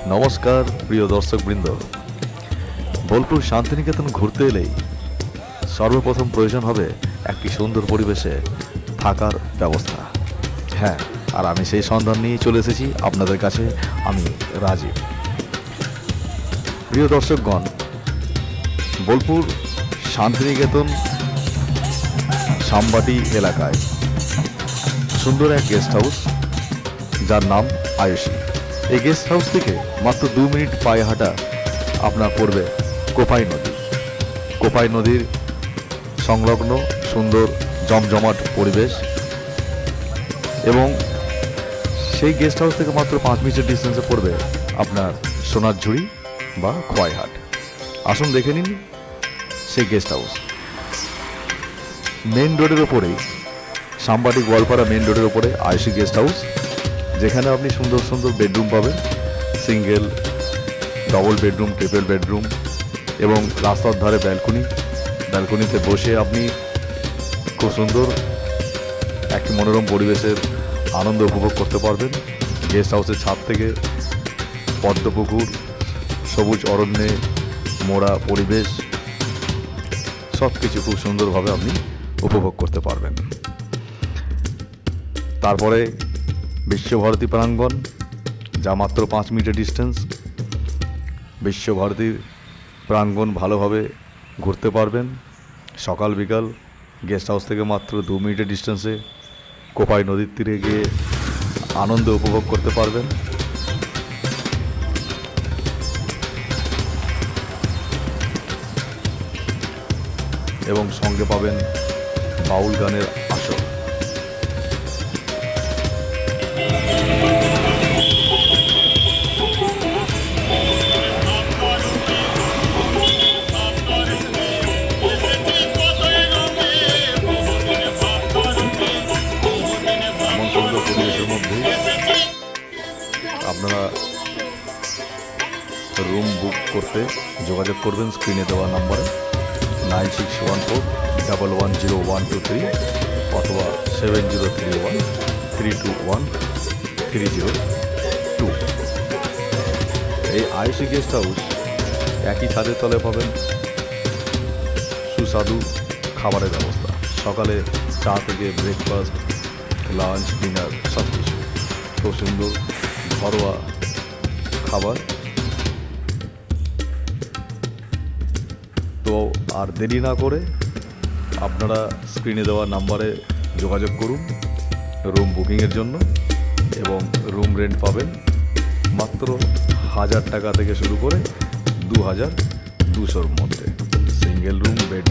নমস্কার প্রিয় দর্শকবৃন্দ। বোলপুর শান্তিনিকেতন ঘুরতে এলেই সর্বপ্রথম প্রয়োজন হবে একটি সুন্দর পরিবেশে থাকার ব্যবস্থা। হ্যাঁ, আর আমি সেই সন্ধান নিয়ে চলে এসেছি আপনাদের কাছে। আমি রাজীব। প্রিয় দর্শকগণ, বোলপুর শান্তিনিকেতন সামবাটি এলাকায় সুন্দর এক গেস্ট হাউস, যার নাম আয়ুষী। এই গেস্ট হাউস থেকে মাত্র 2 মিনিট পায়ে হাঁটা আপনার পড়বে কোপাই নদী। কোপাই নদীর সংলগ্ন সুন্দর জমজমাট পরিবেশ, এবং সেই গেস্ট হাউস থেকে মাত্র 5 মিনিটের ডিস্টেন্সে পড়বে আপনার সোনারঝুড়ি বা খোয়াইহাট। আসুন দেখে নিন সেই গেস্ট হাউস। মেন রোডের ওপরেই, সামবাটি গোয়ালপাড়া মেন রোডের ওপরে আয়ুষী গেস্ট হাউস, যেখানে আপনি সুন্দর সুন্দর বেডরুম পাবেন, single, double bedroom, triple bedroom, এবং রাস্তার ধারে ব্যালকনিতে বসে আপনি খুব সুন্দর একটি মনোরম পরিবেশের আনন্দ উপভোগ করতে পারবেন। গেস্ট হাউসের ছাদ থেকে পদ্মপুকুর, সবুজ অরণ্যে মোড়া পরিবেশ, সব কিছু খুব সুন্দরভাবে আপনি উপভোগ করতে পারবেন। তারপরে বিশ্বভারতী প্রাঙ্গণ, যা মাত্র 5 মিনিটের ডিস্টেন্স। বিশ্বভারতীর প্রাঙ্গণ ভালোভাবে ঘুরতে পারবেন। সকাল বিকাল গেস্ট হাউস থেকে মাত্র 2 মিনিটের ডিস্টেন্সে কোপাই নদীর তীরে গিয়ে আনন্দ উপভোগ করতে পারবেন। এবং সঙ্গে পাবেন বাউল গানের আসর। পরিবেশের মধ্যে আপনারা রুম বুক করতে যোগাযোগ করবেন স্ক্রিনে দেওয়া নম্বরে 9614110123 অথবা 7031321302। এই আয়ুষী গেস্ট হাউস একই ছাদের তলে পাবেন সুস্বাদু খাবারের ব্যবস্থা। সকালে চা থেকে ব্রেকফাস্ট, লাঞ্চ, ডিনার, সব কিছু খুব সুন্দর ঘরোয়া খাবার। তো আর দেরি না করে আপনারা স্ক্রিনে দেওয়া নাম্বারে যোগাযোগ করুন রুম বুকিংয়ের জন্য, এবং রুম রেন্ট পাবেন মাত্র 1000 টাকা থেকে শুরু করে 2200-র মধ্যে। সিঙ্গেল রুম, বেড,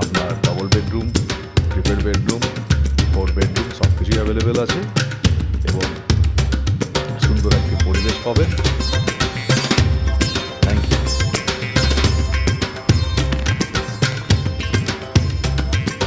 আপনার double bedroom, triple bedroom, 4 bedroom, সব কিছুই অ্যাভেলেবেল আছে, এবং সুন্দর একটি পরিবেশ পাবেন।